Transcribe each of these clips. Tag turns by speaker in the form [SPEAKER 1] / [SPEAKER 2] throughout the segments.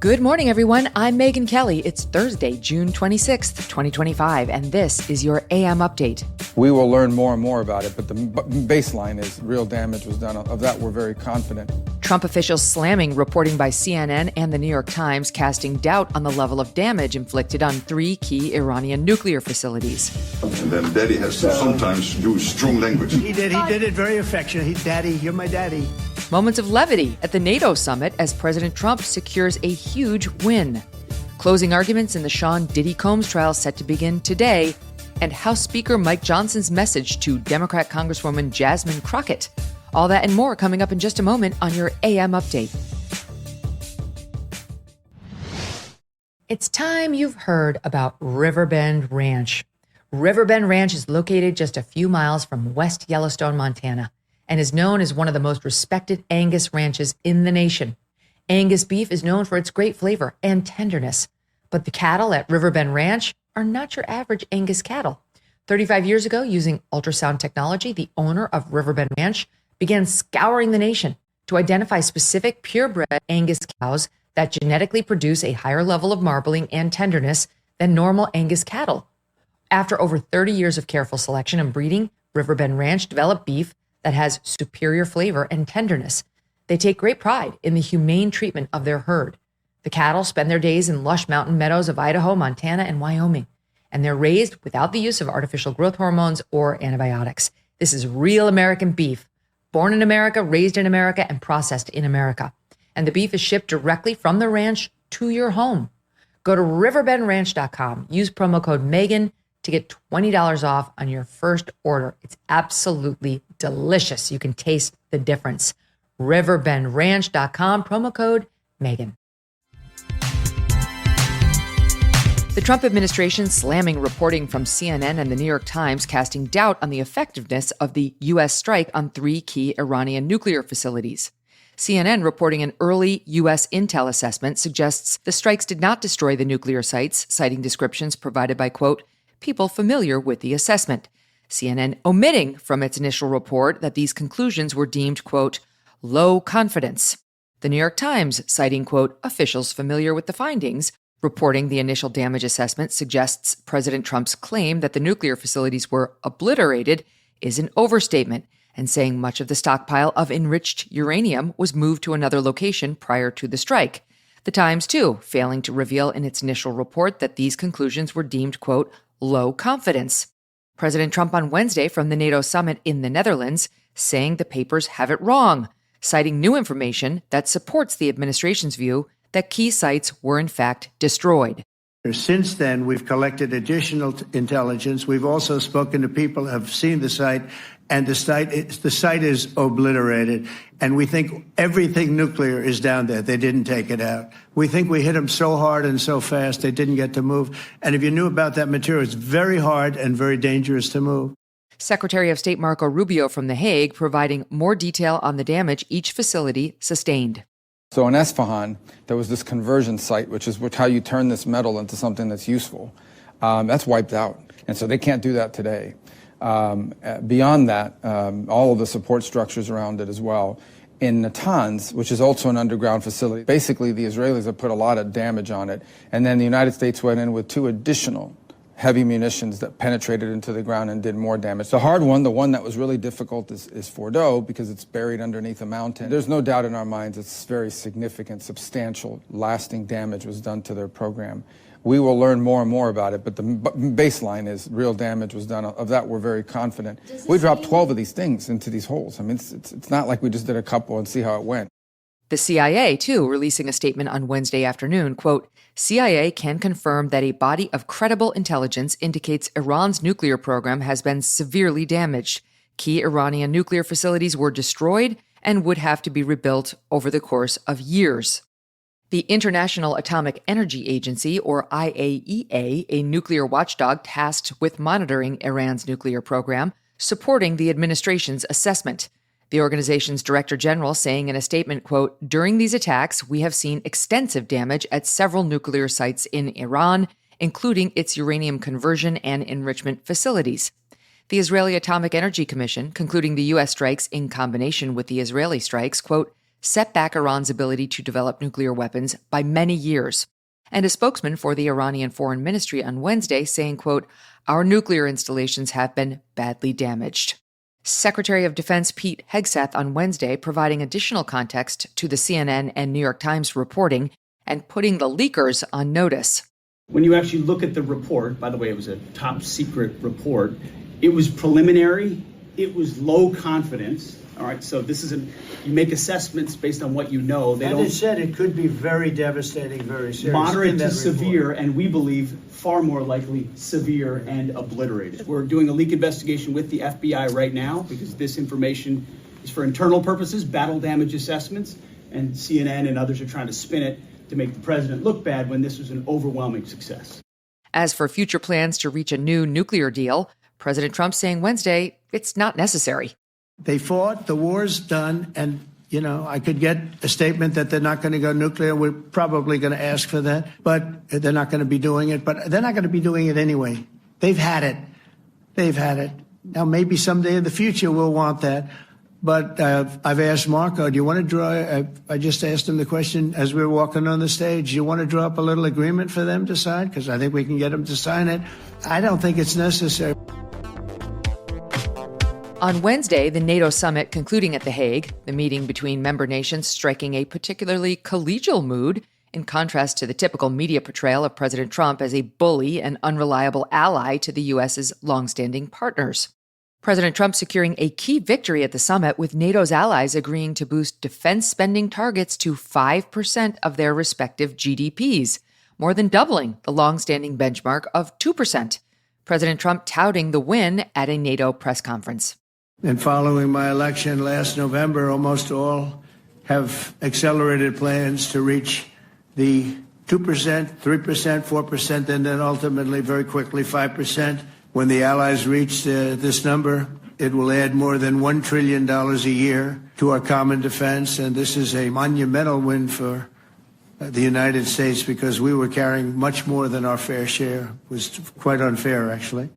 [SPEAKER 1] Good morning, everyone. I'm Megyn Kelly. It's Thursday, June 26th, 2025, and this is your AM update.
[SPEAKER 2] We will learn more and more about it, but the baseline is real damage was done. Of that, we're very confident.
[SPEAKER 1] Trump officials slamming reporting by CNN and the New York Times, casting doubt on the level of damage inflicted on three key Iranian nuclear facilities.
[SPEAKER 3] And then Daddy has to sometimes use strong language.
[SPEAKER 4] He did it very affectionate. Daddy, you're my daddy.
[SPEAKER 1] Moments of levity at the NATO summit as President Trump secures a huge win. Closing arguments in the Sean Diddy Combs trial set to begin today, and House Speaker Mike Johnson's message to Democrat Congresswoman Jasmine Crockett. All that and more coming up in just a moment on your AM update. It's time you've heard about Riverbend Ranch. Riverbend Ranch is located just a few miles from West Yellowstone, Montana, and is known as one of the most respected Angus ranches in the nation. Angus beef is known for its great flavor and tenderness, but the cattle at Riverbend Ranch are not your average Angus cattle. 35 years ago, using ultrasound technology, the owner of Riverbend Ranch began scouring the nation to identify specific purebred Angus cows that genetically produce a higher level of marbling and tenderness than normal Angus cattle. After over 30 years of careful selection and breeding, Riverbend Ranch developed beef that has superior flavor and tenderness. They take great pride in the humane treatment of their herd. The cattle spend their days in lush mountain meadows of Idaho, Montana, and Wyoming, and they're raised without the use of artificial growth hormones or antibiotics. This is real American beef, born in America, raised in America, and processed in America. And the beef is shipped directly from the ranch to your home. Go to riverbendranch.com. Use promo code Megyn to get $20 off on your first order. It's absolutely delicious. You can taste the difference. riverbendranch.com, promo code Megyn. The Trump administration slamming reporting from CNN and the New York Times, casting doubt on the effectiveness of the U.S. strike on three key Iranian nuclear facilities. CNN reporting an early U.S. intel assessment suggests the strikes did not destroy the nuclear sites, citing descriptions provided by, quote, people familiar with the assessment. CNN omitting from its initial report that these conclusions were deemed, quote, low confidence. The New York Times citing, quote, officials familiar with the findings, reporting the initial damage assessment suggests President Trump's claim that the nuclear facilities were obliterated is an overstatement, and saying much of the stockpile of enriched uranium was moved to another location prior to the strike. The Times, too, failing to reveal in its initial report that these conclusions were deemed, quote, low confidence. President Trump on Wednesday from the NATO summit in the Netherlands saying the papers have it wrong, citing new information that supports the administration's view that key sites were in fact destroyed.
[SPEAKER 4] Since then, we've collected additional intelligence. We've also spoken to people who have seen the site, and the site is obliterated. And we think everything nuclear is down there. They didn't take it out. We think we hit them so hard and so fast they didn't get to move. And if you knew about that material, it's very hard and very dangerous to move.
[SPEAKER 1] Secretary of State Marco Rubio from The Hague providing more detail on the damage each facility sustained.
[SPEAKER 2] So in Esfahan, there was this conversion site, which is how you turn this metal into something that's useful. That's wiped out. And so they can't do that today. Beyond that, all of the support structures around it as well. In Natanz, which is also an underground facility, basically the Israelis have put a lot of damage on it. And then the United States went in with two additional heavy munitions that penetrated into the ground and did more damage. The hard one, the one that was really difficult, is Fordo, because it's buried underneath a mountain. There's no doubt in our minds it's very significant, substantial, lasting damage was done to their program. We will learn more and more about it, but the baseline is real damage was done. Of that, we're very confident. We dropped 12 of these things into these holes. I mean, it's not like we just did a couple and see how it went.
[SPEAKER 1] The CIA, too, releasing a statement on Wednesday afternoon, quote, CIA can confirm that a body of credible intelligence indicates Iran's nuclear program has been severely damaged. Key Iranian nuclear facilities were destroyed and would have to be rebuilt over the course of years. The International Atomic Energy Agency, or IAEA, a nuclear watchdog tasked with monitoring Iran's nuclear program, supporting the administration's assessment. The organization's director general saying in a statement, quote, during these attacks, we have seen extensive damage at several nuclear sites in Iran, including its uranium conversion and enrichment facilities. The Israeli Atomic Energy Commission, concluding the U.S. strikes in combination with the Israeli strikes, quote, set back Iran's ability to develop nuclear weapons by many years. And a spokesman for the Iranian Foreign Ministry on Wednesday saying, quote, "Our nuclear installations have been badly damaged." Secretary of Defense Pete Hegseth on Wednesday providing additional context to the CNN and New York Times reporting and putting the leakers on notice.
[SPEAKER 5] When you actually look at the report, by the way, it was a top secret report, it was preliminary, it was low confidence. All right, so this isn't, you make assessments based on what you know.
[SPEAKER 4] They said it could be very devastating, very serious.
[SPEAKER 5] Moderate to severe, and we believe far more likely severe and obliterated. We're doing a leak investigation with the FBI right now because this information is for internal purposes, battle damage assessments, and CNN and others are trying to spin it to make the president look bad when this was an overwhelming success.
[SPEAKER 1] As for future plans to reach a new nuclear deal, President Trump saying Wednesday it's not necessary.
[SPEAKER 4] They fought, the war's done, and, I could get a statement that they're not going to go nuclear. We're probably going to ask for that, but they're not going to be doing it. But they're not going to be doing it anyway. They've had it. They've had it. Now, maybe someday in the future we'll want that. But I've asked Marco, do you want to draw, I just asked him the question as we were walking on the stage, do you want to draw up a little agreement for them to sign? Because I think we can get them to sign it. I don't think it's necessary.
[SPEAKER 1] On Wednesday, the NATO summit concluding at The Hague, the meeting between member nations striking a particularly collegial mood, in contrast to the typical media portrayal of President Trump as a bully and unreliable ally to the U.S.'s longstanding partners. President Trump securing a key victory at the summit, with NATO's allies agreeing to boost defense spending targets to 5% of their respective GDPs, more than doubling the longstanding benchmark of 2%. President Trump touting the win at a NATO press conference.
[SPEAKER 4] And following my election last November, almost all have accelerated plans to reach the 2%, 3%, 4%, and then ultimately, very quickly, 5%. When the allies reach this number, it will add more than $1 trillion a year to our common defense. And this is a monumental win for the United States because we were carrying much more than our fair share. It was quite unfair, actually.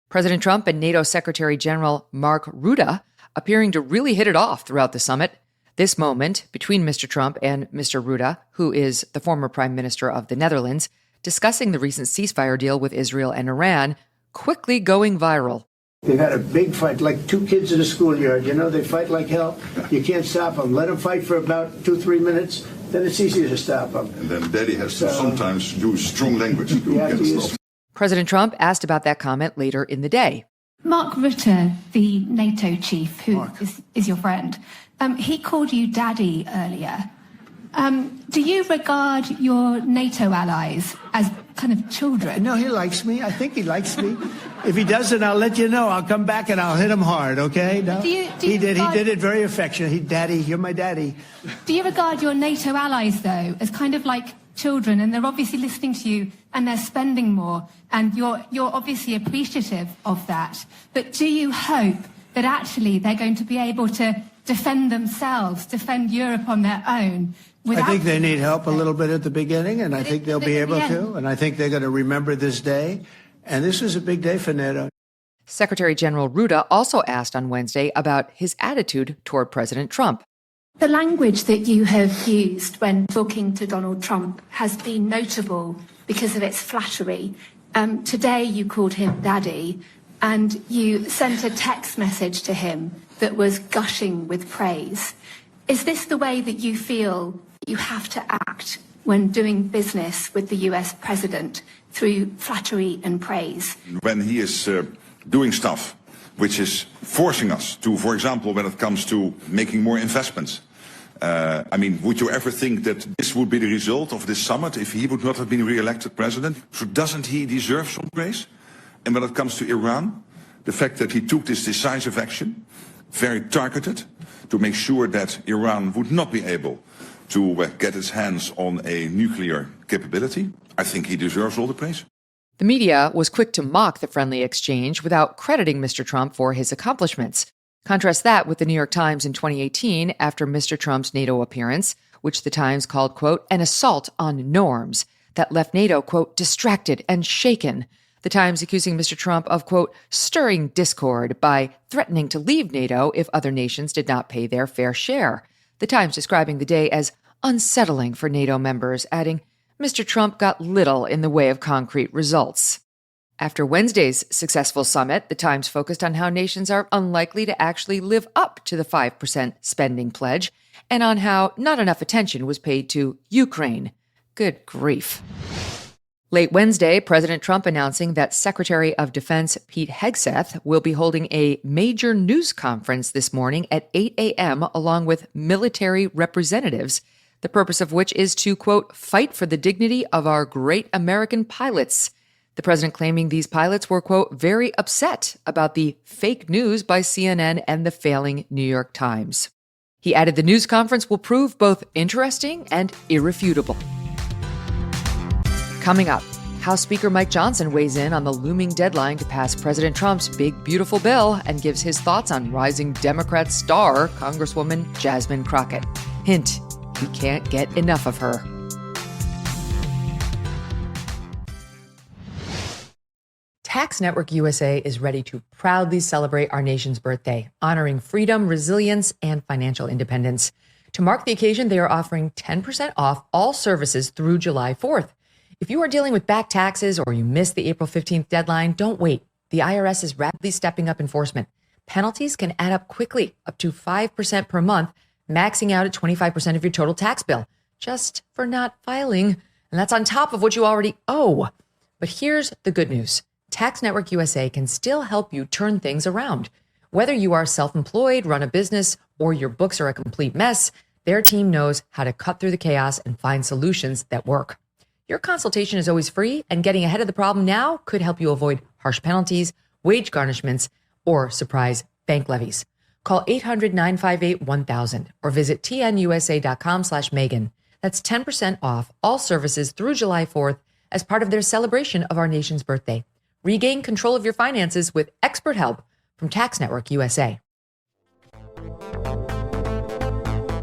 [SPEAKER 1] President Trump and NATO Secretary General Mark Rutte appearing to really hit it off throughout the summit. This moment between Mr. Trump and Mr. Rutte, who is the former Prime Minister of the Netherlands, discussing the recent ceasefire deal with Israel and Iran, quickly going viral.
[SPEAKER 4] They've had a big fight, like two kids in a schoolyard. They fight like hell. You can't stop them. Let them fight for about 2-3 minutes, then it's easier to stop them.
[SPEAKER 3] And then Daddy has to sometimes use strong language to get stopped.
[SPEAKER 1] President Trump asked about that comment later in the day.
[SPEAKER 6] Mark Rutte, the NATO chief, who is your friend, he called you daddy earlier. Do you regard your NATO allies as kind of children?
[SPEAKER 4] No, he likes me. I think he likes me. If he doesn't, I'll let you know. I'll come back and I'll hit him hard, okay? No? He did it very affectionate. Daddy, you're my daddy.
[SPEAKER 6] Do you regard your NATO allies, though, as kind of like children, and they're obviously listening to you and they're spending more, and you're obviously appreciative of that, but do you hope that actually they're going to be able to defend themselves, defend Europe on their own?
[SPEAKER 4] I think they need help a little bit at the beginning, and I think they'll be able to, and I think they're going to remember this day, and this is a big day for NATO.
[SPEAKER 1] Secretary General Rutte also asked on Wednesday about his attitude toward President Trump.
[SPEAKER 6] The language that you have used when talking to Donald Trump has been notable because of its flattery. Today you called him daddy, and you sent a text message to him that was gushing with praise. Is this the way that you feel you have to act when doing business with the US president, through flattery and praise?
[SPEAKER 3] When he is doing stuff which is forcing us to, for example, when it comes to making more investments. Would you ever think that this would be the result of this summit if he would not have been re-elected president? So doesn't he deserve some praise? And when it comes to Iran, the fact that he took this decisive action, very targeted, to make sure that Iran would not be able to get its hands on a nuclear capability, I think he deserves all the praise.
[SPEAKER 1] The media was quick to mock the friendly exchange without crediting Mr. Trump for his accomplishments. Contrast that with the New York Times in 2018 after Mr. Trump's NATO appearance, which the Times called, quote, an assault on norms that left NATO, quote, distracted and shaken. The Times accusing Mr. Trump of, quote, stirring discord by threatening to leave NATO if other nations did not pay their fair share. The Times describing the day as unsettling for NATO members, adding, Mr. Trump got little in the way of concrete results. After Wednesday's successful summit, the Times focused on how nations are unlikely to actually live up to the 5% spending pledge, and on how not enough attention was paid to Ukraine. Good grief. Late Wednesday, President Trump announcing that Secretary of Defense Pete Hegseth will be holding a major news conference this morning at 8 a.m. along with military representatives, the purpose of which is to, quote, fight for the dignity of our great American pilots. The president claiming these pilots were, quote, very upset about the fake news by CNN and the failing New York Times. He added the news conference will prove both interesting and irrefutable. Coming up, House Speaker Mike Johnson weighs in on the looming deadline to pass President Trump's big, beautiful bill and gives his thoughts on rising Democrat star, Congresswoman Jasmine Crockett. Hint, you can't get enough of her. Tax Network USA is ready to proudly celebrate our nation's birthday, honoring freedom, resilience, and financial independence. To mark the occasion, they are offering 10% off all services through July 4th. If you are dealing with back taxes or you missed the April 15th deadline, don't wait. The IRS is rapidly stepping up enforcement. Penalties can add up quickly, up to 5% per month, maxing out at 25% of your total tax bill, just for not filing. And that's on top of what you already owe. But here's the good news. Tax Network USA can still help you turn things around. Whether you are self-employed, run a business, or your books are a complete mess, their team knows how to cut through the chaos and find solutions that work. Your consultation is always free, and getting ahead of the problem now could help you avoid harsh penalties, wage garnishments, or surprise bank levies. Call 800-958-1000 or visit tnusa.com/Megyn. That's 10% off all services through July 4th as part of their celebration of our nation's birthday. Regain control of your finances with expert help from Tax Network USA.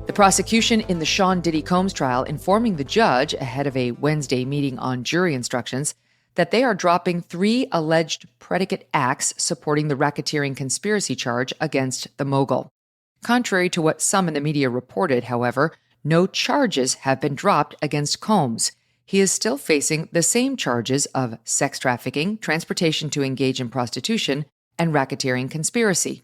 [SPEAKER 1] The prosecution in the Sean Diddy Combs trial informing the judge ahead of a Wednesday meeting on jury instructions that they are dropping 3 alleged predicate acts supporting the racketeering conspiracy charge against the mogul. Contrary to what some in the media reported, however, no charges have been dropped against Combs. He is still facing the same charges of sex trafficking, transportation to engage in prostitution, and racketeering conspiracy.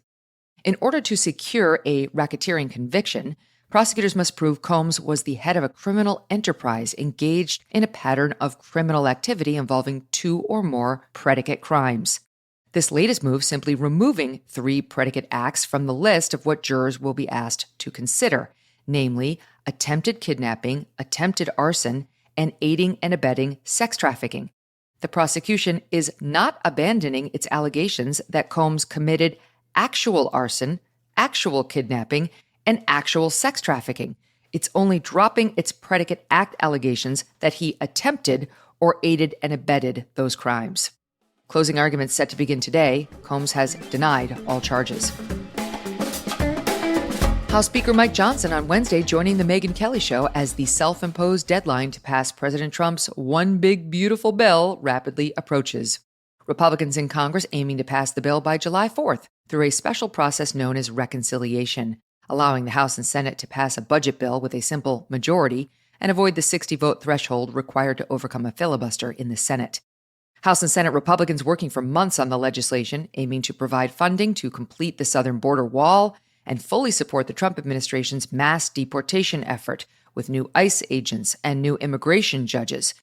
[SPEAKER 1] In order to secure a racketeering conviction, prosecutors must prove Combs was the head of a criminal enterprise engaged in a pattern of criminal activity involving 2 or more predicate crimes. This latest move simply removing 3 predicate acts from the list of what jurors will be asked to consider, namely attempted kidnapping, attempted arson, and aiding and abetting sex trafficking. The prosecution is not abandoning its allegations that Combs committed actual arson, actual kidnapping, and actual sex trafficking. It's only dropping its predicate act allegations that he attempted or aided and abetted those crimes. Closing arguments set to begin today. Combs has denied all charges. House Speaker Mike Johnson on Wednesday joining the Megyn Kelly Show as the self-imposed deadline to pass President Trump's one big beautiful bill rapidly approaches. Republicans in Congress aiming to pass the bill by July 4th through a special process known as reconciliation, allowing the House and Senate to pass a budget bill with a simple majority and avoid the 60-vote threshold required to overcome a filibuster in the Senate. House and Senate Republicans working for months on the legislation, aiming to provide funding to complete the southern border wall and fully support the Trump administration's mass deportation effort with new ICE agents and new immigration judges.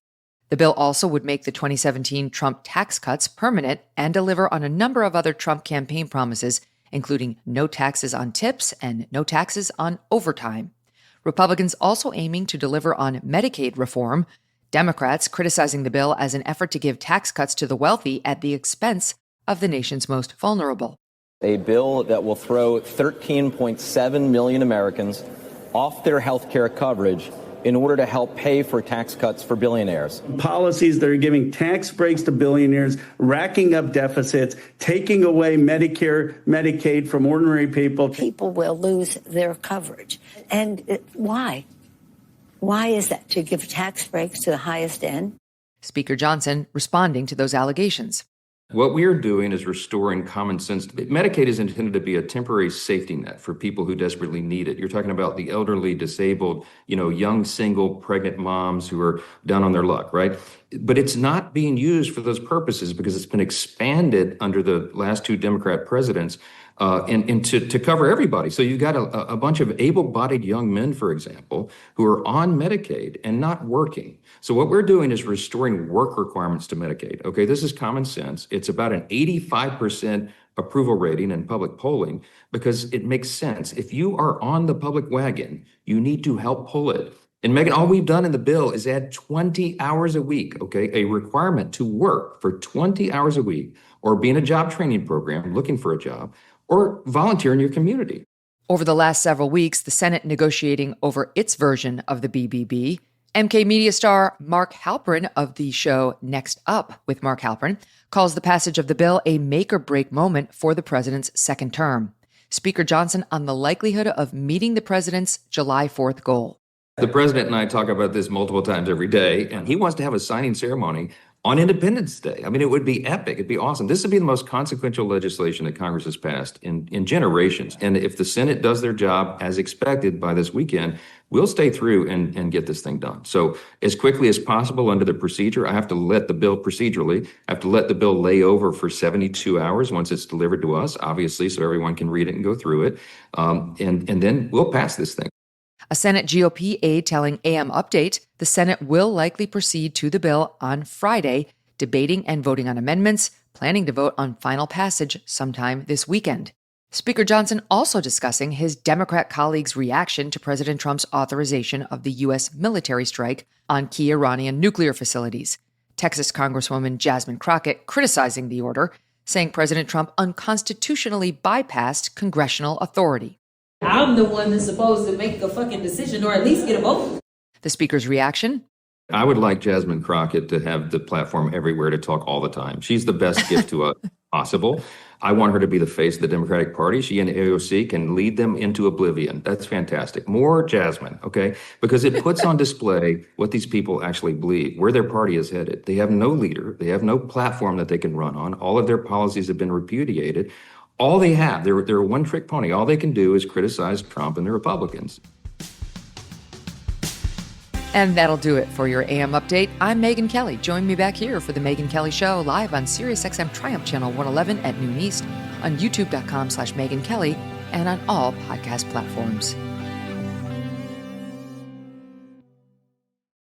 [SPEAKER 1] The bill also would make the 2017 Trump tax cuts permanent and deliver on a number of other Trump campaign promises, including no taxes on tips and no taxes on overtime. Republicans also aiming to deliver on Medicaid reform, Democrats criticizing the bill as an effort to give tax cuts to the wealthy at the expense of the nation's most vulnerable.
[SPEAKER 7] A bill that will throw 13.7 million Americans off their health care coverage in order to help pay for tax cuts for billionaires.
[SPEAKER 8] Policies that are giving tax breaks to billionaires, racking up deficits, taking away Medicare, Medicaid from ordinary people.
[SPEAKER 9] People will lose their coverage. And why? Why is that? To give tax breaks to the highest end?
[SPEAKER 1] Speaker Johnson responding to those allegations.
[SPEAKER 10] What we are doing is restoring common sense. Medicaid is intended to be a temporary safety net for people who desperately need it. You're talking about the elderly, disabled, young, single, pregnant moms who are down on their luck, right? But it's not being used for those purposes because it's been expanded under the last two Democrat presidents and to cover everybody. So you've got a bunch of able-bodied young men, for example, who are on Medicaid and not working. So what we're doing is restoring work requirements to Medicaid. Okay, this is common sense. It's about an 85% approval rating in public polling because it makes sense. If you are on the public wagon, you need to help pull it. And Megyn, all we've done in the bill is add 20 hours a week, okay, a requirement to work for 20 hours a week or be in a job training program looking for a job or volunteer in your community.
[SPEAKER 1] Over the last several weeks, the Senate negotiating over its version of the BBB. MK media star Mark Halperin of the show Next Up with Mark Halperin calls the passage of the bill a make-or-break moment for the president's second term. Speaker Johnson on the likelihood of meeting the president's July 4th goal.
[SPEAKER 10] The president and I talk about this multiple times every day, and he wants to have a signing ceremony on Independence Day. I mean, it would be epic. It'd be awesome. This would be the most consequential legislation that Congress has passed in generations. And if the Senate does their job as expected by this weekend, we'll stay through and get this thing done. So as quickly as possible under the procedure, I have to let the bill procedurally, I have to let the bill lay over for 72 hours once it's delivered to us, obviously, so everyone can read it and go through it. And then we'll pass this thing.
[SPEAKER 1] A Senate GOP aide telling AM Update the Senate will likely proceed to the bill on Friday, debating and voting on amendments, planning to vote on final passage sometime this weekend. Speaker Johnson also discussing his Democrat colleagues' reaction to President Trump's authorization of the U.S. military strike on key Iranian nuclear facilities. Texas Congresswoman Jasmine Crockett criticizing the order, saying President Trump unconstitutionally bypassed congressional authority.
[SPEAKER 11] I'm the one that's supposed to make a fucking decision or at least get a vote.
[SPEAKER 1] The speaker's reaction?
[SPEAKER 10] I would like Jasmine Crockett to have the platform everywhere to talk all the time. She's the best gift to us possible. I want her to be the face of the Democratic Party. She and AOC can lead them into oblivion. That's fantastic. More Jasmine, okay? Because it puts on display what these people actually believe, where their party is headed. They have no leader. They have no platform that they can run on. All of their policies have been repudiated. All they have, they're a one-trick pony. All they can do is criticize Trump and the Republicans.
[SPEAKER 1] And that'll do it for your AM Update. I'm Megyn Kelly. Join me back here for the Megyn Kelly Show live on SiriusXM Triumph Channel 111 at noon East, on youtube.com/Megyn Kelly, and on all podcast platforms.